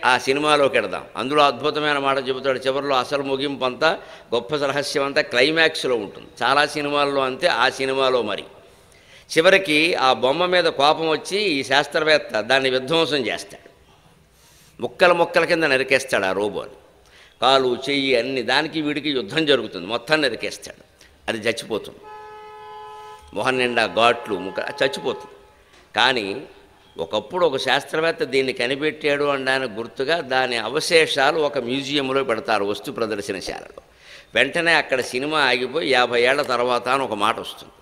ఆ సినిమాలోకి వెడదాం. అందులో అద్భుతమైన మాట చెబుతాడు. చివరిలో అసలు ముగింపు అంతా, గొప్ప రహస్యం అంతా క్లైమాక్స్లో ఉంటుంది. చాలా సినిమాల్లో అంతే, ఆ సినిమాలో మరి చివరికి ఆ బొమ్మ మీద కోపం వచ్చి ఈ శాస్త్రవేత్త దాన్ని విధ్వంసం చేస్తాడు. ముక్కల ముక్కల కింద నరికేస్తాడు ఆ రోబోని. కాలు చెయ్యి అన్ని, దానికి వీడికి యుద్ధం జరుగుతుంది. మొత్తం నరికేస్తాడు. అది చచ్చిపోతుంది. మొహం నిండా ఘాట్లు, చచ్చిపోతుంది. కానీ ఒకప్పుడు ఒక శాస్త్రవేత్త దీన్ని కనిపెట్టాడు అనడానికి గుర్తుగా దాని అవశేషాలు ఒక మ్యూజియంలో పెడతారు, వస్తు ప్రదర్శనశాలలో. వెంటనే అక్కడ సినిమా ఆగిపోయి 50 ఏళ్ల తర్వాత అని ఒక మాట వస్తుంది.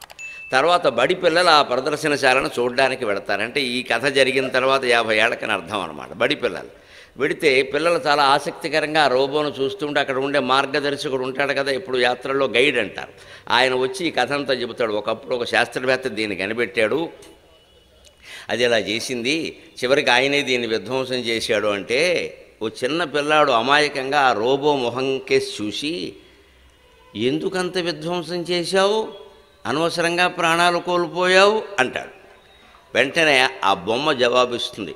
తర్వాత బడి పిల్లలు ఆ ప్రదర్శనశాలను చూడడానికి వెడతారు. అంటే ఈ కథ జరిగిన తర్వాత 50 ఏళ్ళకని అర్థం అనమాట. బడి పిల్లలు వెడితే పిల్లలు చాలా ఆసక్తికరంగా ఆ రోబోను చూస్తుంటే అక్కడ ఉండే మార్గదర్శకుడు ఉంటాడు కదా, ఇప్పుడు యాత్రల్లో గైడ్ అంటారు, ఆయన వచ్చి ఈ కథ అంతా చెబుతాడు. ఒకప్పుడు ఒక శాస్త్రవేత్త దీన్ని కనిపెట్టాడు, అది ఇలా చేసింది, చివరికి ఆయనే దీన్ని విధ్వంసం చేశాడు. అంటే ఓ చిన్న పిల్లాడు అమాయకంగా ఆ రోబో మొహం కేసి చూసి, ఎందుకంత విధ్వంసం చేశావు, అనవసరంగా ప్రాణాలు కోల్పోయావు అంటాడు. వెంటనే ఆ బొమ్మ జవాబిస్తుంది,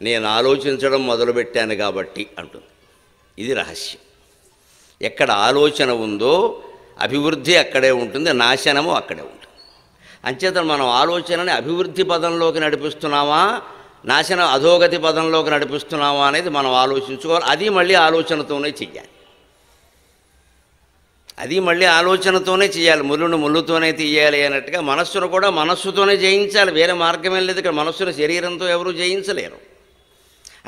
నేను ఆలోచించడం మొదలుపెట్టాను కాబట్టి అంటుంది. ఇది రహస్యం. ఎక్కడ ఆలోచన ఉందో అభివృద్ధి అక్కడే ఉంటుంది, నాశనము అక్కడే ఉంటుంది. అంచేత మనం ఆలోచనని అభివృద్ధి పదంలోకి నడిపిస్తున్నామా, నాశనం అధోగతి పదంలోకి నడిపిస్తున్నామా అనేది మనం ఆలోచించుకోవాలి. అది మళ్ళీ ఆలోచనతోనే చెయ్యాలి. అది మళ్ళీ ఆలోచనతోనే చేయాలి. ముళ్ళును ముళ్ళుతోనే తీయాలి అన్నట్టుగా మనస్సును కూడా మనస్సుతోనే జయించాలి. వేరే మార్గమేం లేదు. ఇక్కడ మనస్సును శరీరంతో ఎవరూ జయించలేరు.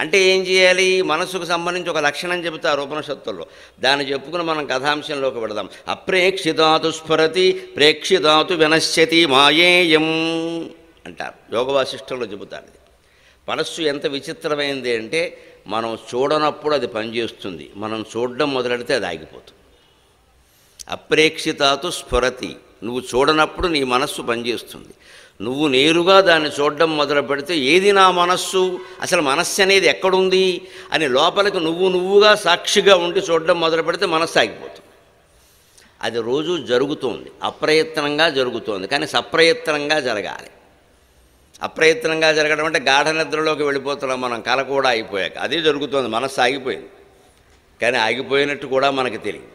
అంటే ఏం చేయాలి? మనస్సుకు సంబంధించి ఒక లక్షణం చెబుతారు ఉపనిషత్తుల్లో. దాన్ని చెప్పుకుని మనం కథాంశంలోకి పెడదాం. అప్రేక్షితాతు స్ఫురతి ప్రేక్షితాతు వినశ్యతి మాయేయం అంటారు. యోగ వాసిష్ఠంలో చెబుతారు. ఇది మనస్సు ఎంత విచిత్రమైంది అంటే, మనం చూడనప్పుడు అది పనిచేస్తుంది, మనం చూడడం మొదలెడితే అది ఆగిపోతుంది. అప్రేక్షితాతు స్ఫురతి, నువ్వు చూడనప్పుడు నీ మనస్సు పనిచేస్తుంది. నువ్వు నేరుగా దాన్ని చూడడం మొదలు పెడితే, ఏది నా మనస్సు, అసలు మనస్సు అనేది ఎక్కడుంది అని లోపలికి నువ్వుగా సాక్షిగా ఉండి చూడడం మొదలు పెడితే మనస్సు ఆగిపోతుంది. అది రోజు జరుగుతోంది, అప్రయత్నంగా జరుగుతోంది. కానీ సప్రయత్నంగా జరగాలి. అప్రయత్నంగా జరగడం అంటే గాఢ నిద్రలోకి వెళ్ళిపోతున్నాం మనం, కల కూడా అయిపోయాక. అదే జరుగుతోంది, మనస్సు ఆగిపోయింది. కానీ ఆగిపోయినట్టు కూడా మనకి తెలియదు.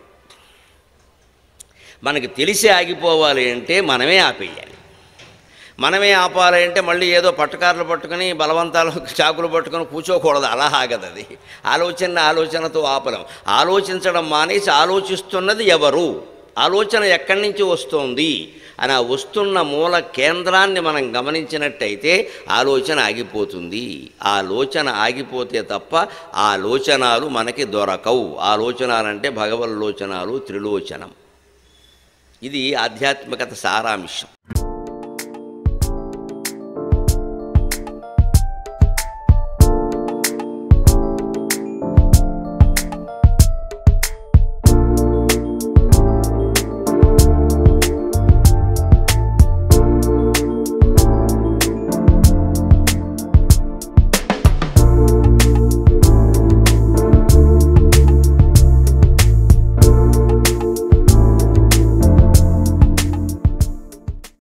మనకి తెలిసి ఆగిపోవాలి అంటే మనమే ఆపేయాలి. మనమే ఆపాలి అంటే మళ్ళీ ఏదో పట్టుకారులు పట్టుకుని బలవంతాలు చాకులు పట్టుకొని కూర్చోకూడదు, అలా ఆగదు. అది ఆలోచనతో ఆపలేం. ఆలోచించడం మానేసి ఆలోచిస్తున్నది ఎవరు, ఆలోచన ఎక్కడి నుంచి వస్తోంది అని ఆ వస్తున్న మూల కేంద్రాన్ని మనం గమనించినట్టయితే ఆలోచన ఆగిపోతుంది. ఆలోచన ఆగిపోతే తప్ప ఆలోచనాలు మనకి దొరకవు. ఆలోచనాలంటే భగవల్లోచనాలు, త్రిలోచనం. ఇది ఆధ్యాత్మికత సారాంశం.